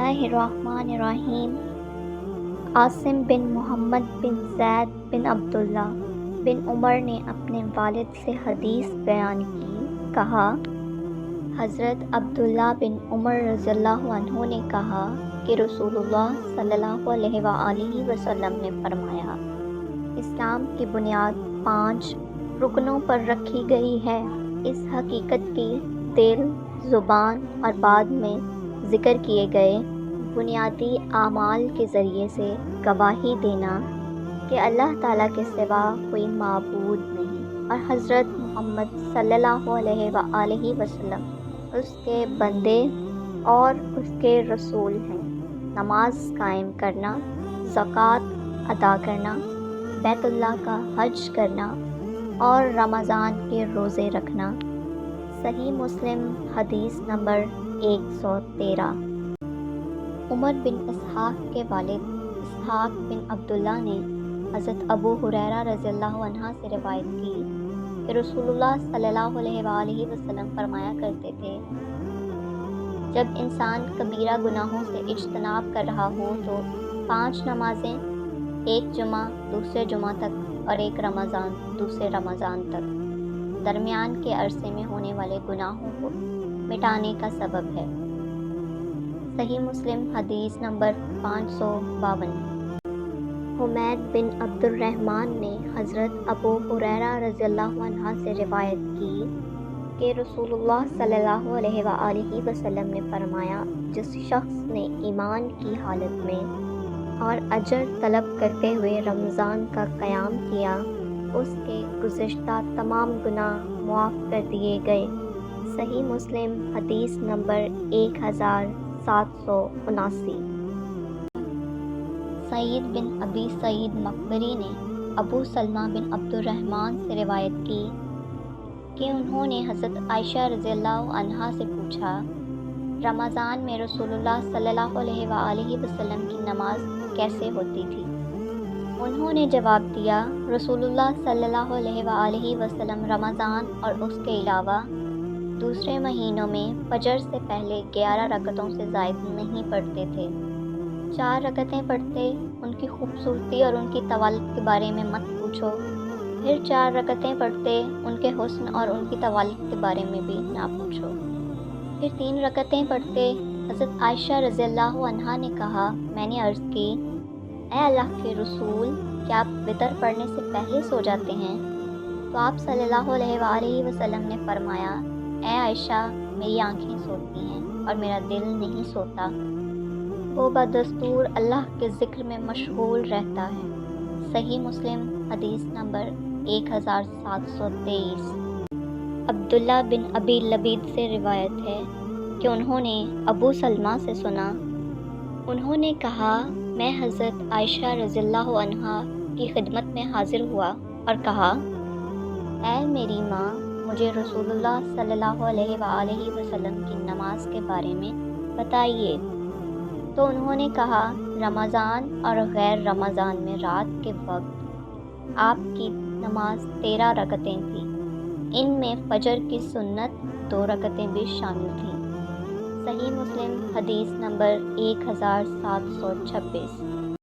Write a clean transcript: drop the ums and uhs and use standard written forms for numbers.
اللہ الرحمن الرحیم۔ عاصم بن محمد بن زید بن عبداللہ بن عمر نے اپنے والد سے حدیث بیان کی، کہا حضرت عبداللہ بن عمر رضی اللہ عنہ نے کہا کہ رسول اللہ صلی اللہ علیہ وآلہ وسلم نے فرمایا، اسلام کی بنیاد 5 رکنوں پر رکھی گئی ہے۔ اس حقیقت کی دل، زبان اور بعد میں ذکر کیے گئے بنیادی اعمال کے ذریعے سے گواہی دینا کہ اللہ تعالیٰ کے سوا کوئی معبود نہیں اور حضرت محمد صلی اللہ علیہ وآلہ وسلم اس کے بندے اور اس کے رسول ہیں۔ نماز قائم کرنا، زکوٰۃ ادا کرنا، بیت اللہ کا حج کرنا اور رمضان کے روزے رکھنا۔ صحیح مسلم حدیث نمبر 113۔ عمر بن اسحاق کے والد اسحاق بن عبداللہ نے حضرت ابو ہریرہ رضی اللہ عنہ سے روایت کی کہ رسول اللہ صلی اللہ علیہ وآلہ وسلم فرمایا کرتے تھے، جب انسان کبیرہ گناہوں سے اجتناب کر رہا ہو تو 5 نمازیں، 1 جمعہ دوسرے جمعہ تک اور 1 رمضان دوسرے رمضان تک درمیان کے عرصے میں ہونے والے گناہوں کو مٹانے کا سبب ہے۔ صحیح مسلم حدیث نمبر 552۔ حمید بن عبد الرحمن نے حضرت ابو ہریرہ رضی اللہ عنہ سے روایت کی کہ رسول اللہ صلی اللہ علیہ وآلہ وسلم نے فرمایا، جس شخص نے ایمان کی حالت میں اور اجر طلب کرتے ہوئے رمضان کا قیام کیا، اس کے گزشتہ تمام گناہ معاف کر دیے گئے۔ صحیح مسلم حدیث نمبر 1779۔ سعید بن ابی سعید مقبری نے ابو سلمہ بن عبد الرحمن سے روایت کی کہ انہوں نے حضرت عائشہ رضی اللہ عنہا سے پوچھا، رمضان میں رسول اللہ صلی اللہ علیہ وآلہ وسلم کی نماز کیسے ہوتی تھی؟ انہوں نے جواب دیا، رسول اللہ صلی اللہ علیہ وآلہ وسلم رمضان اور اس کے علاوہ دوسرے مہینوں میں فجر سے پہلے 11 رکعتوں سے زائد نہیں پڑھتے تھے۔ 4 رکعتیں پڑھتے، ان کی خوبصورتی اور ان کی طوالت کے بارے میں مت پوچھو، پھر 4 رکعتیں پڑھتے، ان کے حسن اور ان کی طوالت کے بارے میں بھی نہ پوچھو، پھر 3 رکعتیں پڑھتے۔ حضرت عائشہ رضی اللہ عنہا نے کہا، میں نے عرض کی، اے اللہ کے رسول، کیا آپ وتر پڑھنے سے پہلے سو جاتے ہیں؟ تو آپ صلی اللہ علیہ وآلہ وسلم نے فرمایا، اے عائشہ، میری آنکھیں سوتی ہیں اور میرا دل نہیں سوتا، وہ بدستور اللہ کے ذکر میں مشغول رہتا ہے۔ صحیح مسلم حدیث نمبر 1723۔ عبداللہ بن ابی لبید سے روایت ہے کہ انہوں نے ابو سلمہ سے سنا، انہوں نے کہا، میں حضرت عائشہ رضی اللہ عنہا کی خدمت میں حاضر ہوا اور کہا، اے میری ماں، مجھے رسول اللہ صلی اللہ علیہ وآلہ وسلم کی نماز کے بارے میں بتائیے۔ تو انہوں نے کہا، رمضان اور غیر رمضان میں رات کے وقت آپ کی نماز 13 رکعتیں تھیں، ان میں فجر کی سنت 2 رکعتیں بھی شامل تھیں۔ صحیح مسلم حدیث نمبر 1726۔